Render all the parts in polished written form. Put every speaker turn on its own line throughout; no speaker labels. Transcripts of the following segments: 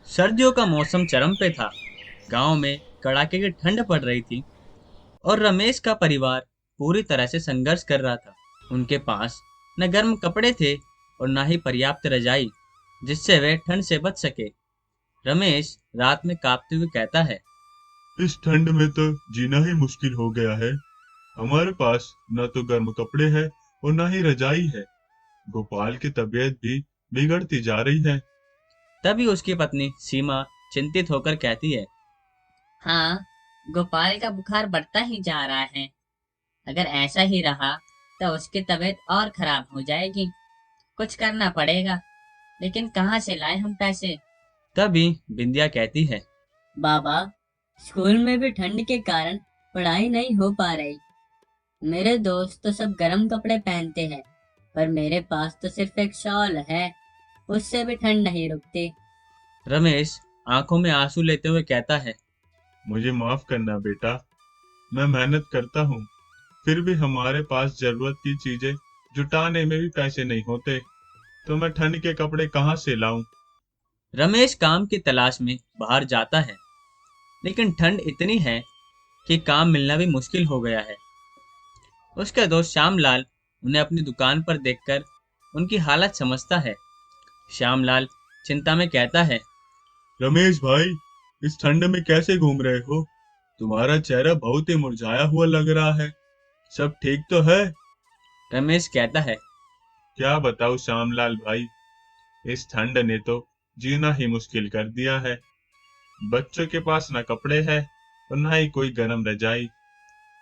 सर्दियों का मौसम चरम पे था। गांव में कड़ाके की ठंड पड़ रही थी और रमेश का परिवार पूरी तरह से संघर्ष कर रहा था। उनके पास न गर्म कपड़े थे और न ही पर्याप्त रजाई जिससे वे ठंड से बच सके। रमेश रात में कांपते हुए कहता है।
इस ठंड में तो जीना ही मुश्किल हो गया है। हमारे पास न तो गर्म कपड़े हैं और न ही रजाई है। गोपाल की तबीयत भी बिगड़ती जा रही है।
तभी उसकी पत्नी सीमा चिंतित होकर कहती है।
हाँ, गोपाल का बुखार बढ़ता ही जा रहा है। अगर ऐसा ही रहा तो उसकी तबीयत और खराब हो जाएगी। कुछ करना पड़ेगा, लेकिन कहाँ से लाए हम पैसे?
तभी बिंदिया कहती है।
बाबा, स्कूल में भी ठंड के कारण पढ़ाई नहीं हो पा रही। मेरे दोस्त तो सब गर्म कपड़े पहनते हैं, पर मेरे पास तो सिर्फ एक शॉल है। उससे भी ठंड नहीं रुकती।
रमेश आंखों में आंसू लेते हुए कहता है।
मुझे माफ करना बेटा। मैं मेहनत करता हूँ, फिर भी हमारे पास जरूरत की चीजें जुटाने में भी पैसे नहीं होते। तो मैं ठंड के कपड़े कहाँ से लाऊं?
रमेश काम की तलाश में बाहर जाता है, लेकिन ठंड इतनी है कि काम मिलना भी मुश्किल हो गया है। उसका दोस्त श्यामलाल उन्हें अपनी दुकान पर देखकर उनकी हालत समझता है। श्यामलाल चिंता में कहता है।
रमेश भाई, इस ठंड में कैसे घूम रहे हो? तुम्हारा चेहरा बहुत ही मुरझाया हुआ लग रहा है। सब ठीक तो है?
रमेश कहता है।
क्या बताऊं श्यामलाल भाई, इस ठंड ने तो जीना ही मुश्किल कर दिया है। बच्चों के पास ना कपड़े हैं और ना ही कोई गर्म रजाई।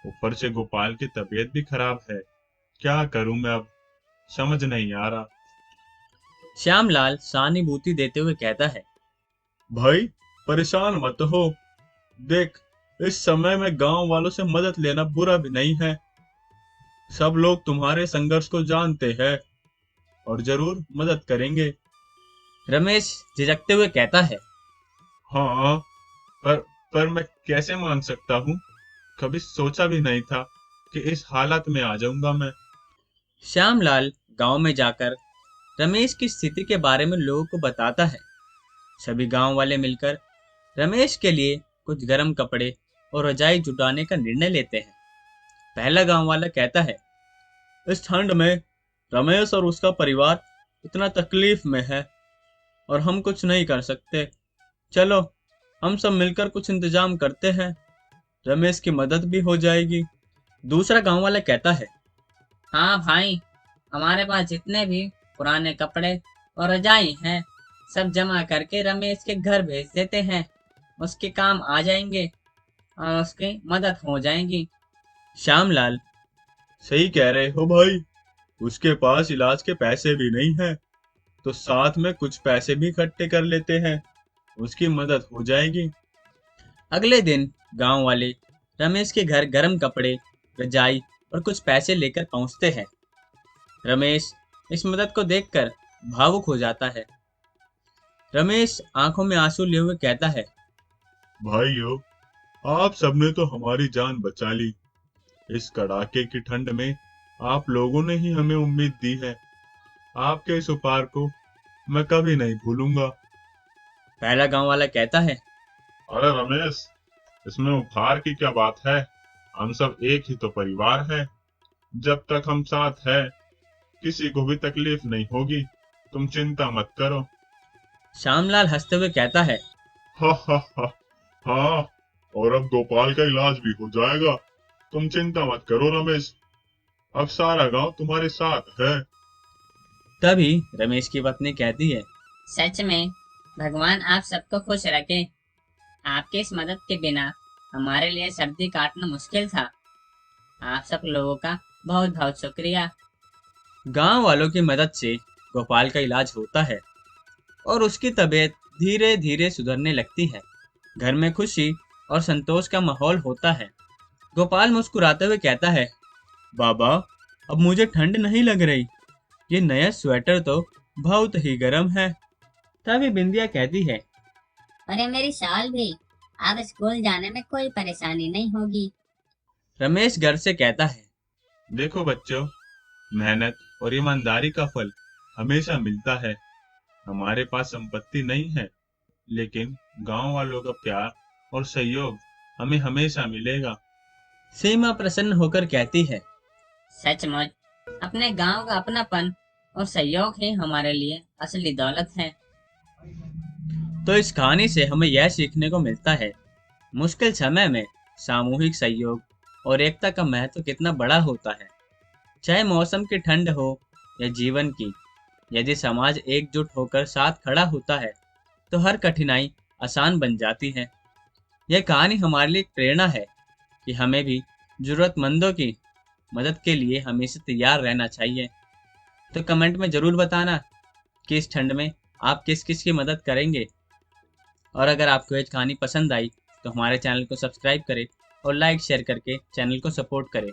ऊपर से गोपाल की तबीयत भी खराब है। क्या करूं मैं अब? समझ नहीं आ रहा।
श्यामलाल सहानुभूति देते हुए कहता है।
भाई, परेशान मत हो। देख, इस समय में गांव वालों से मदद लेना बुरा भी नहीं है। सब लोग तुम्हारे संघर्ष को जानते हैं और जरूर मदद करेंगे।
रमेश झिझकते हुए कहता है।
हाँ, पर पर मैं कैसे मान सकता हूँ? कभी सोचा भी नहीं था कि इस हालत में आ जाऊंगा मैं।
श्यामलाल गांव में जाकर रमेश की स्थिति के बारे में लोगों को बताता है। सभी गांव वाले मिलकर रमेश के लिए कुछ गर्म कपड़े और रजाई जुटाने का निर्णय लेते हैं। पहला गांव वाला कहता है। इस ठंड में रमेश और उसका परिवार इतना तकलीफ में है और हम कुछ नहीं कर सकते। चलो, हम सब मिलकर कुछ इंतजाम करते हैं। रमेश की मदद भी हो जाएगी। दूसरा गांव वाला कहता है।
हाँ भाई, हमारे पास जितने भी पुराने कपड़े और रजाई हैं, सब जमा करके रमेश के घर भेज देते हैं। उसके काम आ जाएंगे और उसकी मदद हो जाएगी।
श्यामलाल।
सही कह रहे हो भाई। उसके पास इलाज के पैसे भी नहीं हैं, तो साथ में कुछ पैसे भी इकट्ठे कर लेते हैं। उसकी मदद हो जाएगी।
अगले दिन गांव वाले रमेश के घर गर्म कपड़े, रजाई और कुछ पैसे लेकर पहुंचते हैं। रमेश इस मदद को देखकर भावुक हो जाता है। रमेश आंखों में आंसू लिए हुए कहता है।
भाइयों, आप सबने तो हमारी जान बचा ली। इस कड़ाके की ठंड में आप लोगों ने ही हमें उम्मीद दी है। आपके इस उपकार को मैं कभी नहीं भूलूंगा।
पहला गांव वाला कहता है।
अरे रमेश, इसमें उपहार की क्या बात है? हम सब एक ही तो परिवार है। जब तक हम साथ हैं, किसी को भी तकलीफ नहीं होगी। तुम चिंता मत करो।
श्यामलाल हंसते हुए कहता है।
हा हा हा। हाँ, और अब गोपाल का इलाज भी हो जाएगा। तुम चिंता मत करो रमेश। अब सारा गांव तुम्हारे साथ है।
तभी रमेश की पत्नी कहती है।
सच में, भगवान आप सबको खुश रखे। आपकी इस मदद के बिना हमारे लिए सर्दी काटना मुश्किल था। आप सब लोगों का बहुत बहुत शुक्रिया।
गांव वालों की मदद से गोपाल का इलाज होता है और उसकी तबीयत धीरे धीरे सुधरने लगती है। घर में खुशी और संतोष का माहौल होता है। गोपाल मुस्कुराते हुए कहता है। बाबा, अब मुझे ठंड नहीं लग रही। ये नया स्वेटर तो बहुत ही गर्म है। तभी बिंदिया कहती है।
अरे मेरी शाल भी। अब स्कूल जाने में कोई परेशानी नहीं होगी।
रमेश घर से कहता है।
देखो बच्चों, मेहनत और ईमानदारी का फल हमेशा मिलता है। हमारे पास संपत्ति नहीं है, लेकिन गांव वालों का प्यार और सहयोग हमें हमेशा मिलेगा।
सीमा प्रसन्न होकर कहती है,
सचमुच अपने गांव का अपनापन और सहयोग ही हमारे लिए असली दौलत है।
तो इस कहानी से हमें यह सीखने को मिलता है, मुश्किल समय में सामूहिक सहयोग और एकता का महत्व कितना बड़ा होता है। चाहे मौसम की ठंड हो या जीवन की, यदि समाज एकजुट होकर साथ खड़ा होता है तो हर कठिनाई आसान बन जाती है। यह कहानी हमारे लिए एक प्रेरणा है कि हमें भी जरूरतमंदों की मदद के लिए हमेशा तैयार रहना चाहिए। तो कमेंट में जरूर बताना कि इस ठंड में आप किस किस की मदद करेंगे। और अगर आपको ये कहानी पसंद आई तो हमारे चैनल को सब्सक्राइब करें और लाइक शेयर करके चैनल को सपोर्ट करें।